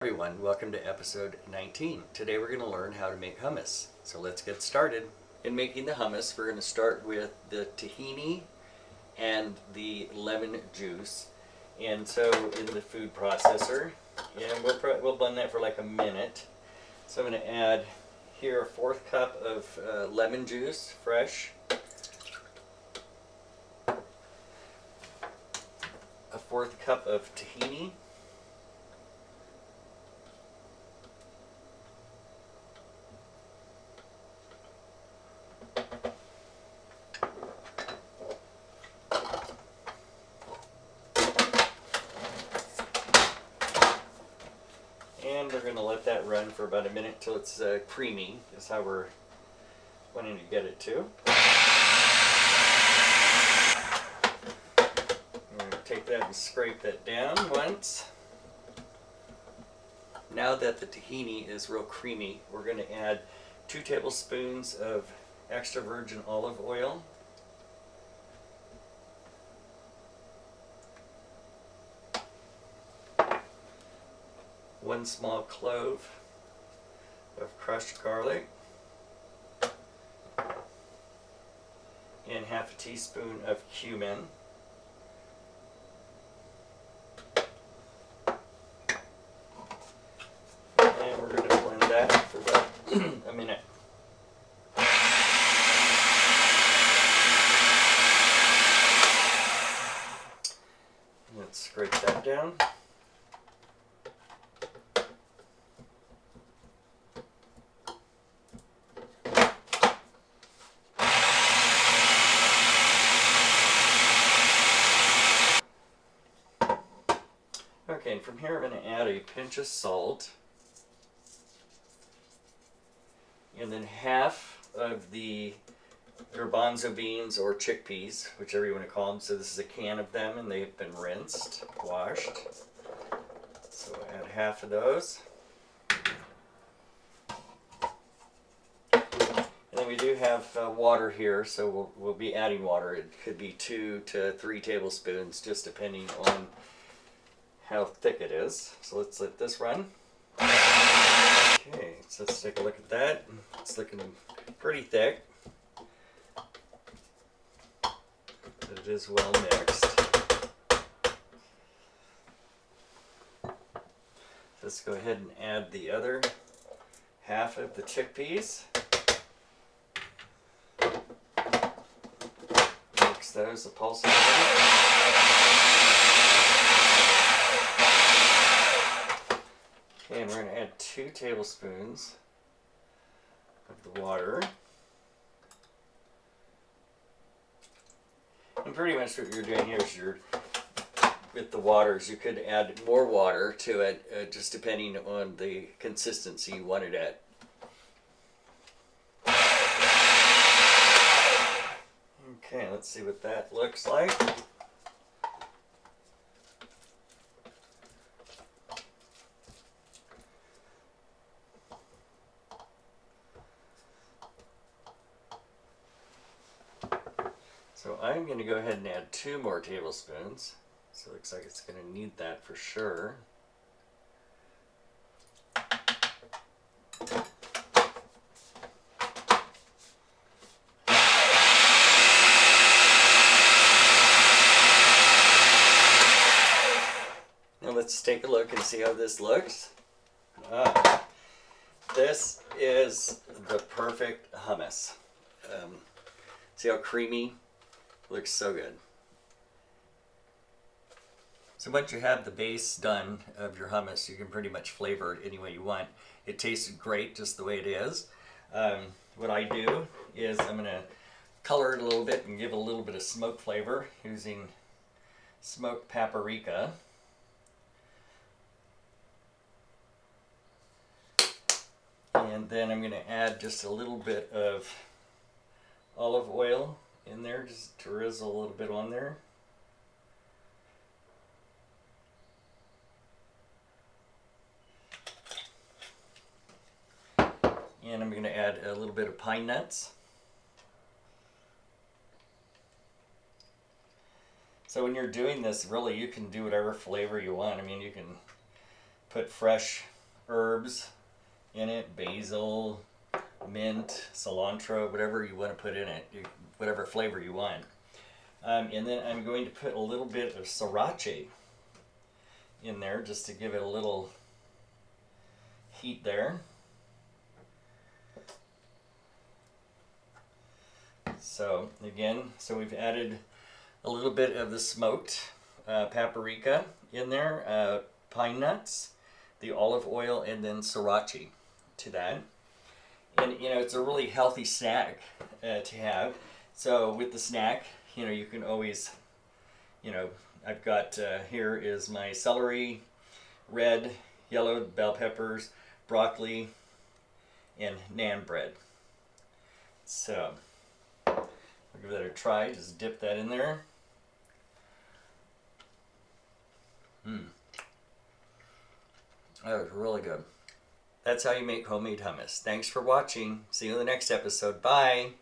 Everyone, welcome to episode 19. Today we're going to learn how to make hummus. So let's get started. In making the hummus, we're going to start with the tahini and the lemon juice. And so in the food processor, and we'll blend that for like a minute. So I'm going to add here a 1/4 cup of lemon juice, fresh. A 1/4 cup of tahini. And we're going to let that run for about a minute until it's creamy. That's how we're wanting to get it to. I'm going to take that and scrape that down once. Now that the tahini is real creamy, we're going to add 2 tablespoons of extra virgin olive oil. One small clove of crushed garlic, and 1/2 teaspoon of cumin. And we're going to blend that for about a minute. Let's scrape that down. Okay, and from here I'm going to add a pinch of salt, and then 1/2 of the garbanzo beans or chickpeas, whichever you want to call them. So this is a can of them, and they've been rinsed, washed. So add 1/2 of those. And then we do have water here, so we'll be adding water. It could be 2 to 3 tablespoons, just depending on how thick it is. So let's let this run. Okay, so let's take a look at that. It's looking pretty thick, but it is well mixed. Let's go ahead and add the other 1/2 of the chickpeas. Mix those, the pulse. And we're going to add 2 tablespoons of the water. And pretty much what you're doing here is with the waters, you could add more water to it, just depending on the consistency you want it at. Okay, let's see what that looks like. So I'm going to go ahead and add 2 more tablespoons. So it looks like it's going to need that for sure. Now let's take a look and see how this looks. This is the perfect hummus. See how creamy? Looks so good. So once you have the base done of your hummus, you can pretty much flavor it any way you want. It tasted great just the way it is. What I do is I'm going to color it a little bit and give it a little bit of smoke flavor using smoked paprika. And then I'm going to add just a little bit of olive oil in there, just to drizzle a little bit on there. And I'm going to add a little bit of pine nuts. So when you're doing this, really you can do whatever flavor you want. I mean, you can put fresh herbs in it, basil, mint, cilantro, whatever you want to put in it, whatever flavor you want. And then I'm going to put a little bit of sriracha in there just to give it a little heat there. So again, we've added a little bit of the smoked paprika in there, pine nuts, the olive oil, and then sriracha to that. And it's a really healthy snack to have. So with the snack, you can always, I've got here is my celery, red, yellow bell peppers, broccoli, and naan bread. So I'll give that a try. Just dip that in there. That was really good. That's how you make homemade hummus. Thanks for watching. See you in the next episode. Bye.